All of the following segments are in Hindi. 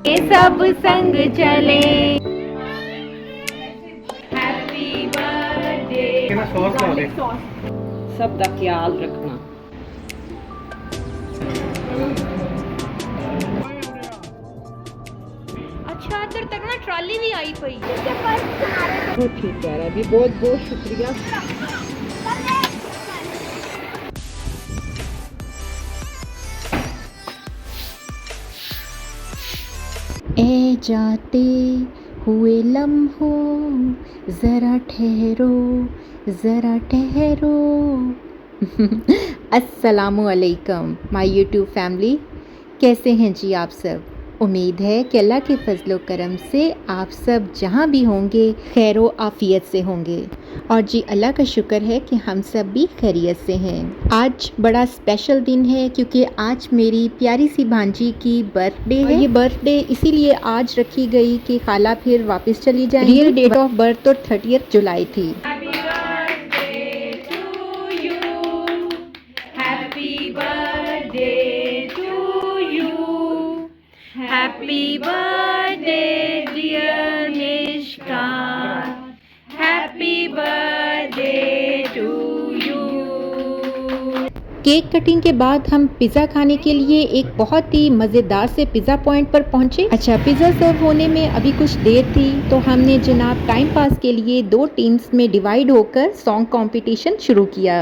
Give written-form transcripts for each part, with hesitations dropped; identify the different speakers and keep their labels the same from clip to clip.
Speaker 1: ये सब संग चले। Happy birthday.
Speaker 2: सब का ख्याल रखना।
Speaker 1: अच्छा इधर तक ना ट्रॉली भी आई पई।
Speaker 2: बहुत ठीक कह रहा है, अभी बहुत बहुत शुक्रिया।
Speaker 3: ए जाते हुए लम्हों ज़रा ठहरो ज़रा ठहरो। अस्सलामुअलैकुम माय यूट्यूब फैमिली, कैसे हैं जी आप सब। उम्मीद है कि अल्लाह के फजलो करम से आप सब जहाँ भी होंगे खैरो आफ़ियत से होंगे। और जी अल्लाह का शुक्र है कि हम सब भी खैरियत से हैं। आज बड़ा स्पेशल दिन है क्योंकि आज मेरी प्यारी सी भांजी की बर्थडे है। ये बर्थडे इसीलिए आज रखी गई कि खाला फिर वापस चली जाएंगी। रियल डेट ऑफ बर्थ तो 30 जुलाई थी।
Speaker 1: Happy birthday dear Nishka, happy birthday to you।
Speaker 3: Cake cutting के बाद हम पिज़्ज़ा खाने के लिए एक बहुत ही मज़ेदार से पिज़्ज़ा पॉइंट पर पहुंचे। अच्छा, पिज़्ज़ा सर्व होने में अभी कुछ देर थी तो हमने जनाब टाइम पास के लिए 2 टीम्स में डिवाइड होकर सॉन्ग कंपटीशन शुरू किया।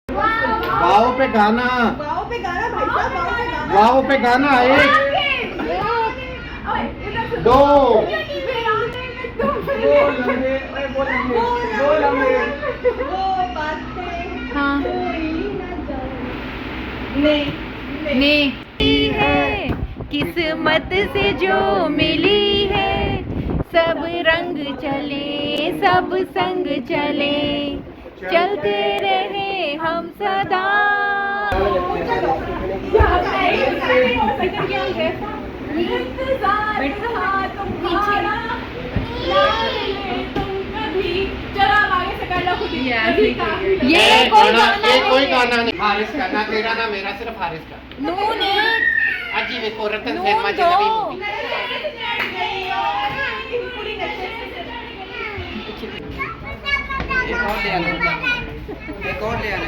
Speaker 4: वाओ पे गाना, वाओ पे गाना भाई साहब, वाओ पे गाना। एक दो
Speaker 1: हाँ ने है किस्मत से जो मिली है, सब रंग चले सब संग चले, चलते रहे हम सदा। ये कोई गाना नहीं।
Speaker 4: हारिस का ना, तेरा ना मेरा, सिर्फ हारिस का।
Speaker 1: नून
Speaker 4: अजी वे कोरतन सिनेमा जनबी मूवी। एक और ले आना।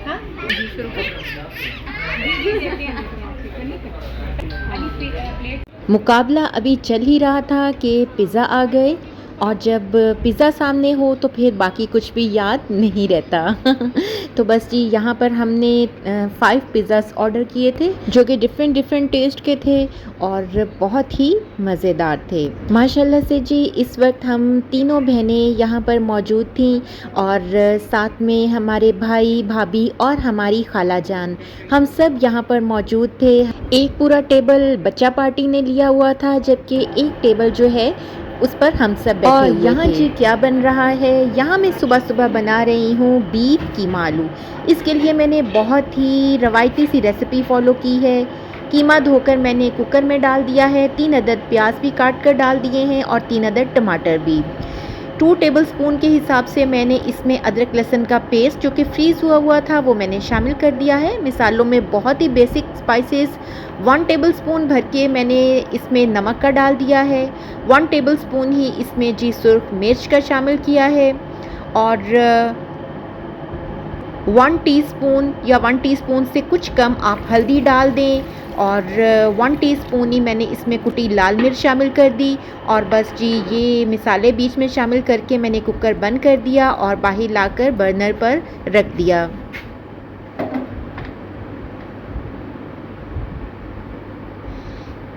Speaker 1: हाँ शुरू
Speaker 3: मुकाबला अभी चल ही रहा था कि पिज़्ज़ा आ गए, और जब पिज़्ज़ा सामने हो तो फिर बाकी कुछ भी याद नहीं रहता। तो बस जी यहाँ पर हमने 5 पिज़्ज़ास ऑर्डर किए थे जो कि डिफरेंट टेस्ट के थे और बहुत ही मज़ेदार थे माशाल्लाह से। जी इस वक्त हम तीनों बहनें यहाँ पर मौजूद थीं और साथ में हमारे भाई भाभी और हमारी खाला जान, हम सब यहाँ पर मौजूद थे। एक पूरा टेबल बच्चा पार्टी ने लिया हुआ था, जबकि एक टेबल जो है उस पर हम सब बैठे हुए थे। और यहाँ जी क्या बन रहा है, यहाँ मैं सुबह सुबह बना रही हूँ बीफ कीमा आलू। इसके लिए मैंने बहुत ही रवायती सी रेसिपी फॉलो की है। कीमा धोकर मैंने कुकर में डाल दिया है, 3 अदद प्याज भी काट कर डाल दिए हैं और 3 अदद टमाटर भी। 2 टेबलस्पून के हिसाब से मैंने इसमें अदरक लहसुन का पेस्ट जो कि फ्रीज़ हुआ था वो मैंने शामिल कर दिया है। मिसालों में बहुत ही बेसिक स्पाइसेस 1 टेबलस्पून भर के मैंने इसमें नमक का डाल दिया है। 1 टेबलस्पून ही इसमें जी सुर्ख मिर्च का शामिल किया है और 1 टीस्पून या 1 टीस्पून से कुछ कम आप हल्दी डाल दें और 1 टीस्पून ही मैंने इसमें कुटी लाल मिर्च शामिल कर दी। और बस जी ये मिसाले बीच में शामिल करके मैंने कुकर बंद कर दिया और बाहर लाकर बर्नर पर रख दिया।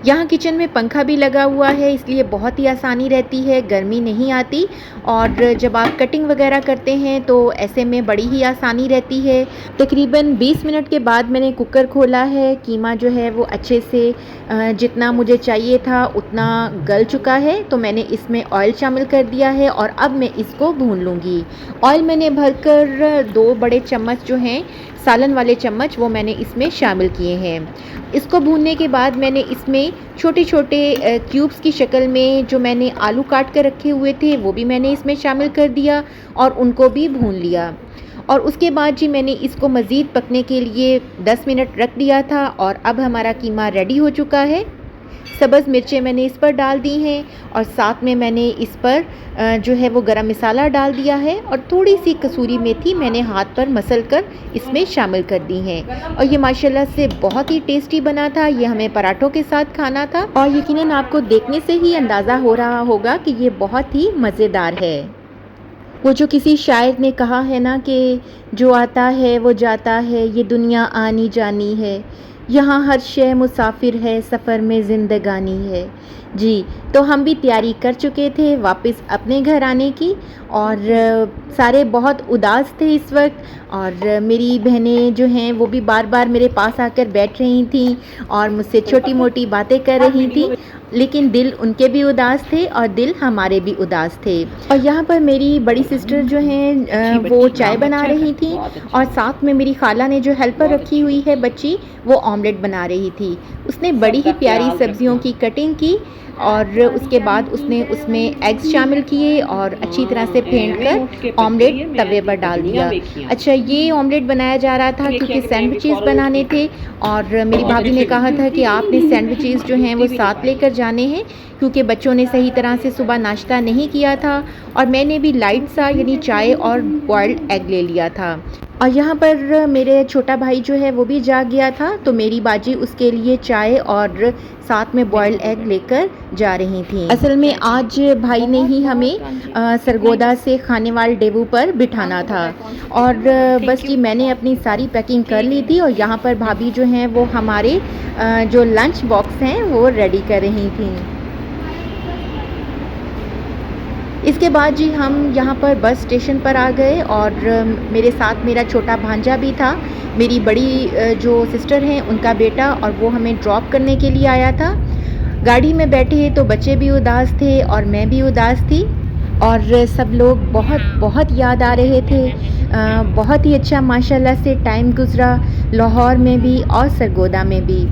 Speaker 3: यहाँ किचन में पंखा भी लगा हुआ है, इसलिए बहुत ही आसानी रहती है, गर्मी नहीं आती। और जब आप कटिंग वगैरह करते हैं तो ऐसे में बड़ी ही आसानी रहती है। तकरीबन 20 मिनट के बाद मैंने कुकर खोला है। कीमा जो है वो अच्छे से जितना मुझे चाहिए था उतना गल चुका है, तो मैंने इसमें ऑयल शामिल कर दिया है और अब मैं इसको भून लूँगी। ऑयल मैंने भरकर 2 बड़े चम्मच जो हैं सालन वाले चम्मच वो मैंने इसमें शामिल किए हैं। इसको भूनने के बाद मैंने इसमें छोटे छोटे क्यूब्स की शक्ल में जो मैंने आलू काट कर रखे हुए थे वो भी मैंने इसमें शामिल कर दिया और उनको भी भून लिया। और उसके बाद जी मैंने इसको मज़ीद पकने के लिए 10 मिनट रख दिया था और अब हमारा कीमा रेडी हो चुका है। सब्ज़ मिर्चें मैंने इस पर डाल दी हैं और साथ में मैंने इस पर जो है वो गरम मसाला डाल दिया है और थोड़ी सी कसूरी मेथी मैंने हाथ पर मसल कर इसमें शामिल कर दी हैं। और ये माशाल्लाह से बहुत ही टेस्टी बना था। ये हमें पराठों के साथ खाना था और यकीनन आपको देखने से ही अंदाज़ा हो रहा होगा कि ये बहुत ही मज़ेदार है। वो जो किसी शायर ने कहा है ना कि जो आता है वो जाता है, ये दुनिया आनी जानी है, यहाँ हर शय मुसाफिर है, सफ़र में ज़िंदगानी है। जी, तो हम भी तैयारी कर चुके थे वापस अपने घर आने की और सारे बहुत उदास थे इस वक्त और मेरी बहनें जो हैं वो भी बार बार मेरे पास आकर बैठ रही थीं और मुझसे छोटी मोटी बातें कर रही थीं, लेकिन दिल उनके भी उदास थे और दिल हमारे भी उदास थे। और यहाँ पर मेरी बड़ी सिस्टर जो हैं वो चाय बना रही थी और साथ में मेरी खाला ने जो हेल्पर रखी हुई है बच्ची, वो ऑमलेट बना रही थी। उसने बड़ी ही प्यारी सब्जियों की कटिंग की और उसके बाद उसने उसमें एग्स शामिल किए और अच्छी तरह से फेंट कर ऑमलेट तवे पर डाल दिया। अच्छा, ये ऑमलेट बनाया जा रहा था क्योंकि सैंडविचेस बनाने थे और मेरी भाभी ने कहा था कि आपने सैंडविचेस जो हैं वो साथ लेकर जाने हैं क्योंकि बच्चों ने सही तरह से सुबह नाश्ता नहीं किया था और मैंने भी लाइट सा यानी चाय और बॉइल्ड एग ले लिया था। और यहाँ पर मेरे छोटा भाई जो है वो भी जाग गया था, तो मेरी बाजी उसके लिए चाय और साथ में बॉइल्ड एग लेकर जा रही थी। असल में आज भाई ने ही हमें सरगोदा से खानेवाल डेवू पर बिठाना था और बस जी मैंने अपनी सारी पैकिंग कर ली थी और यहाँ पर भाभी जो हैं वो हमारे जो लंच बॉक्स हैं वो रेडी कर रही थी। इसके बाद जी हम यहाँ पर बस स्टेशन पर आ गए और मेरे साथ मेरा छोटा भांजा भी था, मेरी बड़ी जो सिस्टर हैं उनका बेटा, और वो हमें ड्रॉप करने के लिए आया था। गाड़ी में बैठे तो बच्चे भी उदास थे और मैं भी उदास थी और सब लोग बहुत बहुत याद आ रहे थे। बहुत ही अच्छा माशाल्लाह से टाइम गुज़रा, लाहौर में भी और सरगोदा में भी।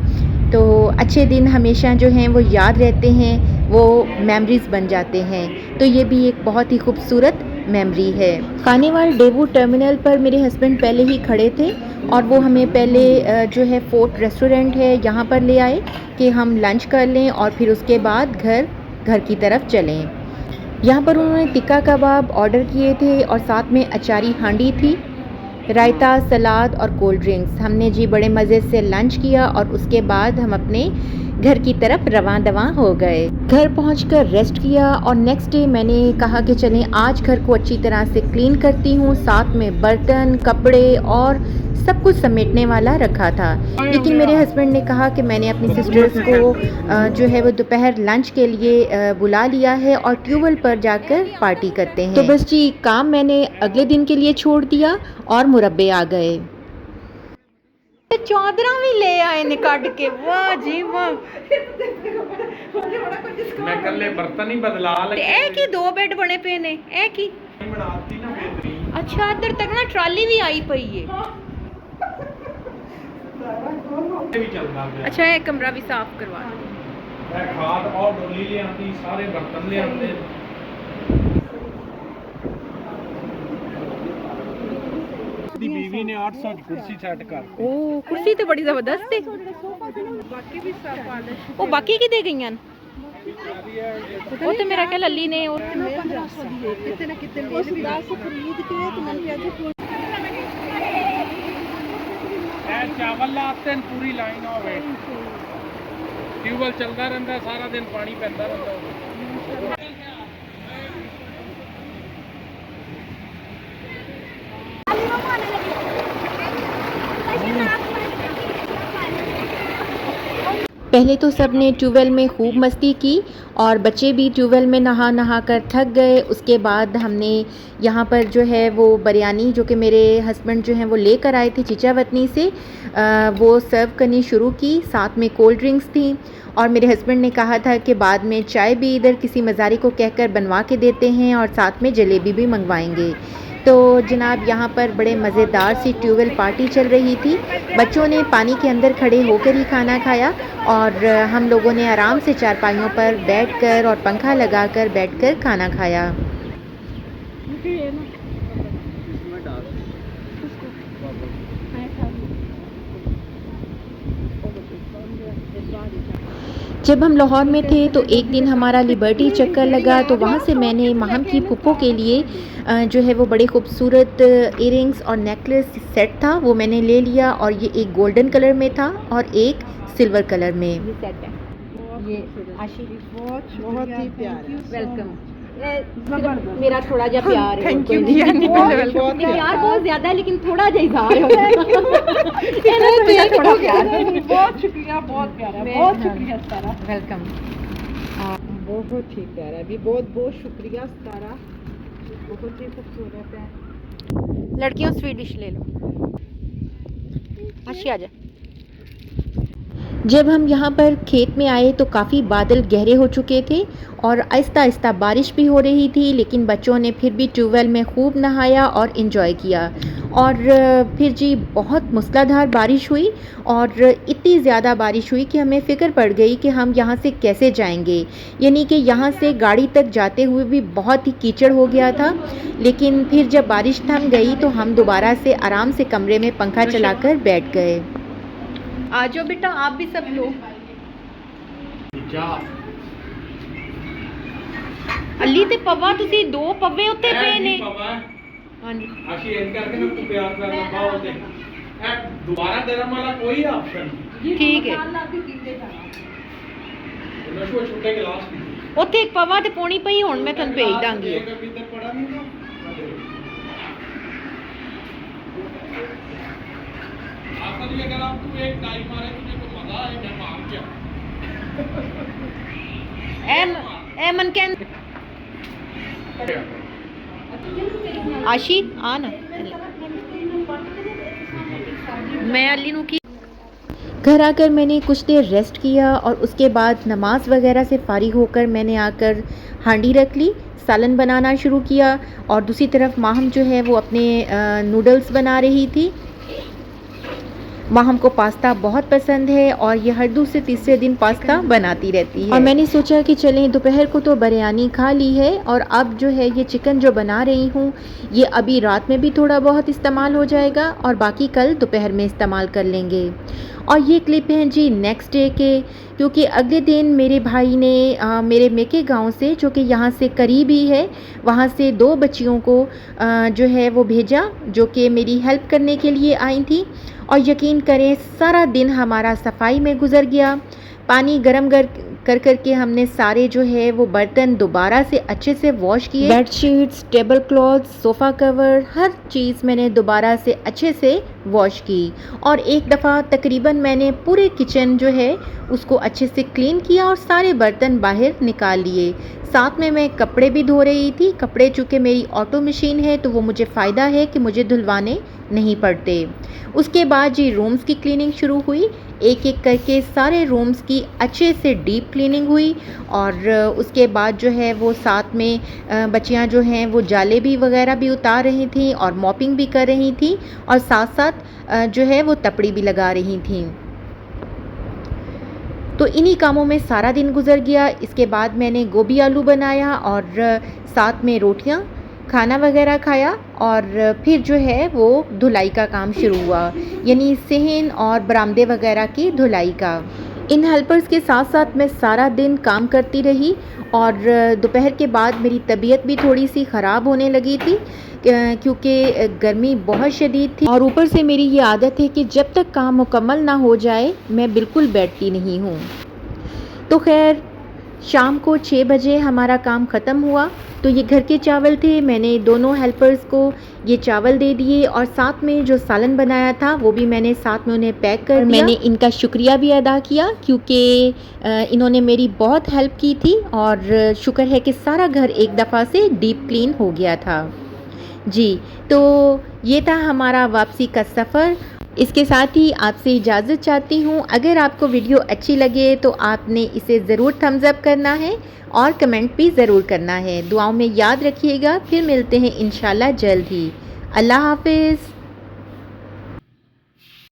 Speaker 3: तो अच्छे दिन हमेशा जो हैं वो याद रहते हैं, वो मेमोरीज़ बन जाते हैं। तो ये भी एक बहुत ही खूबसूरत मेमोरी है। खानेवाल डेवू टर्मिनल पर मेरे हस्बैंड पहले ही खड़े थे और वो हमें पहले जो है फोर्ट रेस्टोरेंट है यहाँ पर ले आए कि हम लंच कर लें और फिर उसके बाद घर की तरफ चलें। यहाँ पर उन्होंने टिक्का कबाब ऑर्डर किए थे और साथ में अचारी हांडी थी, रायता, सलाद और कोल्ड ड्रिंक्स। हमने जी बड़े मज़े से लंच किया और उसके बाद हम अपने घर की तरफ रवां दवां हो गए। घर पहुंचकर रेस्ट किया और नेक्स्ट डे मैंने कहा कि चलें आज घर को अच्छी तरह से क्लीन करती हूँ। साथ में बर्तन, कपड़े और सब कुछ समेटने वाला रखा था, लेकिन मेरे हस्बैंड ने कहा कि मैंने अपनी सिस्टर्स को जो है वो दोपहर लंच के लिए बुला लिया है और ट्यूबवेल पर जाकर पार्टी करते हैं। तो बस जी काम मैंने अगले दिन के लिए छोड़ दिया और मुरब्बे आ गए। चौधरा भी ले आए ने काट के, वाह जी वाह।
Speaker 4: मैं कल बर्तन ही बदला
Speaker 1: ते ए की दो बेड बने पे ने ए की
Speaker 4: बनाती ना बेहतरीन।
Speaker 1: अच्छा इधर तक ना ट्राली भी आई पई है।
Speaker 4: भी चलता है।
Speaker 1: अच्छा ये कमरा भी साफ करवा
Speaker 4: मैं खाद और डोली ले आती, सारे बर्तन ले आते। बीवी ने 800 की कुर्सी सेट कर।
Speaker 1: ओ कुर्सी तो बड़ी जबरदस्त है। वो बाकी की दे गईयां वो तो मेरा ख्याल अली ने और
Speaker 4: चावल लाते पूरी लाइन होवे, ट्यूबवेल चलता रहता सारा दिन, पानी पैंदा रहता।
Speaker 3: पहले तो सब ने ट्यूबवेल में खूब मस्ती की और बच्चे भी ट्यूबवेल में नहा कर थक गए। उसके बाद हमने यहाँ पर जो है वो बिरयानी जो कि मेरे हस्बैंड जो हैं वो लेकर आए थे चीचा वतनी से, वो सर्व करनी शुरू की। साथ में कोल्ड ड्रिंक्स थी और मेरे हस्बैंड ने कहा था कि बाद में चाय भी इधर किसी मज़ारी को कहकर बनवा के देते हैं और साथ में जलेबी भी मंगवाएंगे। तो जनाब यहाँ पर बड़े मज़ेदार सी ट्यूबवेल पार्टी चल रही थी। बच्चों ने पानी के अंदर खड़े होकर ही खाना खाया और हम लोगों ने आराम से चारपाइयों पर बैठकर और पंखा लगाकर बैठकर खाना खाया। जब हम लाहौर में थे तो एक दिन हमारा लिबर्टी चक्कर लगा, तो वहाँ से मैंने माहम की फुप्पो के लिए जो है वो बड़े खूबसूरत इयरिंग्स और नेकलेस सेट था, वो मैंने ले लिया। और ये एक गोल्डन कलर में था और एक सिल्वर कलर में।
Speaker 2: ये सेट है, ये आशी बहुत ही प्यारा।
Speaker 3: वेलकम। मेरा थोड़ा जा प्यार है,
Speaker 2: थैंक यू।
Speaker 3: प्यार बहुत ज्यादा है लेकिन थोड़ा जा इजहार है।
Speaker 2: थोड़ा प्यार। बहुत शुक्रिया, बहुत प्यारा, बहुत शुक्रिया सारा।
Speaker 3: वेलकम।
Speaker 2: बहुत ही प्यारा भी, बहुत बहुत शुक्रिया सारा, बहुत ही खूबसूरत है।
Speaker 1: लड़कियों स्वीडिश ले लो। आशी आ जा।
Speaker 3: जब हम यहाँ पर खेत में आए तो काफ़ी बादल गहरे हो चुके थे और आहिस्ता आहिस्ता बारिश भी हो रही थी, लेकिन बच्चों ने फिर भी ट्यूबवेल में खूब नहाया और इन्जॉय किया। और फिर जी बहुत मूसलाधार बारिश हुई और इतनी ज़्यादा बारिश हुई कि हमें फ़िक्र पड़ गई कि हम यहाँ से कैसे जाएंगे। यानी कि यहाँ से गाड़ी तक जाते हुए भी बहुत ही कीचड़ हो गया था। लेकिन फिर जब बारिश थम गई तो हम दोबारा से आराम से कमरे में पंखा चलाकर बैठ गए।
Speaker 1: आ जाओ बेटा, आप भी सब लो। अली ते पवा तुसी दो पवे उत्ते पे ने। हां जी
Speaker 4: आशी इन करके ना तू प्यार करना बाओ दे दोबारा गरम वाला कोई ऑप्शन नहीं।
Speaker 1: ठीक है।
Speaker 4: नशो छोटे गिलास
Speaker 1: उत्थे एक पवा ते पौनी पई, हुण मैं तुहानू भेज दांगी।
Speaker 4: एक भीतर पड़ा नहीं था। आखिर अगर आप तू एक डाई मारे तुझे तो मजा आए, मैं मार गया।
Speaker 1: ए मन कैन आशी आ ना, मैं अली नु की
Speaker 3: घर आकर मैंने कुछ देर रेस्ट किया और उसके बाद नमाज वगैरह से फारिग होकर मैंने आकर हांडी रख ली, सालन बनाना शुरू किया। और दूसरी तरफ माहम जो है वो अपने नूडल्स बना रही थी। माहम को पास्ता बहुत पसंद है और ये हर दूसरे तीसरे दिन पास्ता बनाती रहती है। और मैंने सोचा कि चलें, दोपहर को तो बिरयानी खा ली है और अब जो है ये चिकन जो बना रही हूँ ये अभी रात में भी थोड़ा बहुत इस्तेमाल हो जाएगा और बाकी कल दोपहर में इस्तेमाल कर लेंगे। और ये क्लिप हैं जी नेक्स्ट डे के, क्योंकि अगले दिन मेरे भाई ने मेरे मेके गांव से, जो कि यहाँ से करीब ही है, वहाँ से 2 बच्चियों को जो है वो भेजा, जो कि मेरी हेल्प करने के लिए आई थी। और यकीन करें सारा दिन हमारा सफाई में गुजर गया। पानी गरम कर के हमने सारे जो है वो बर्तन दोबारा से अच्छे से वॉश किए। Bedsheets, table cloth, sofa cover, हर चीज़ मैंने दोबारा से अच्छे से वॉश की। और एक दफ़ा तकरीबन मैंने पूरे किचन जो है उसको अच्छे से क्लीन किया और सारे बर्तन बाहर निकाल लिए। साथ में मैं कपड़े भी धो रही थी। कपड़े चूँकि मेरी ऑटो मशीन है तो वो मुझे फ़ायदा है कि मुझे धुलवाने नहीं पड़ते। उसके बाद जी रूम्स की क्लीनिंग शुरू हुई। एक एक करके सारे रूम्स की अच्छे से डीप क्लीनिंग हुई। और उसके बाद जो है वो साथ में बच्चियां जो हैं वो जाले भी वगैरह भी उतार रही थी और मॉपिंग भी कर रही थी और साथ साथ जो है वो तपड़ी भी लगा रही थी। तो इन्हीं कामों में सारा दिन गुजर गया। इसके बाद मैंने गोभी आलू बनाया और साथ में रोटियां, खाना वगैरह खाया और फिर जो है वो धुलाई का काम शुरू हुआ, यानी सहन और बरामदे वगैरह की धुलाई का। इन हेल्पर्स के साथ साथ मैं सारा दिन काम करती रही और दोपहर के बाद मेरी तबीयत भी थोड़ी सी ख़राब होने लगी थी क्योंकि गर्मी बहुत शदीद थी। और ऊपर से मेरी ये आदत है कि जब तक काम मुकम्मल ना हो जाए मैं बिल्कुल बैठती नहीं हूँ। तो खैर शाम को 6 बजे हमारा काम ख़त्म हुआ। तो ये घर के चावल थे, मैंने दोनों हेल्पर्स को ये चावल दे दिए और साथ में जो सालन बनाया था वो भी मैंने साथ में उन्हें पैक कर दिया। मैंने इनका शुक्रिया भी अदा किया क्योंकि इन्होंने मेरी बहुत हेल्प की थी और शुक्र है कि सारा घर एक दफ़ा से डीप क्लीन हो गया था जी। तो ये था हमारा वापसी का सफ़र। इसके साथ ही आपसे इजाज़त चाहती हूँ। अगर आपको वीडियो अच्छी लगे तो आपने इसे ज़रूर थम्स अप करना है और कमेंट भी ज़रूर करना है। दुआओं में याद रखिएगा। फिर मिलते हैं इंशाल्लाह जल्द ही। अल्लाह हाफ़िज़।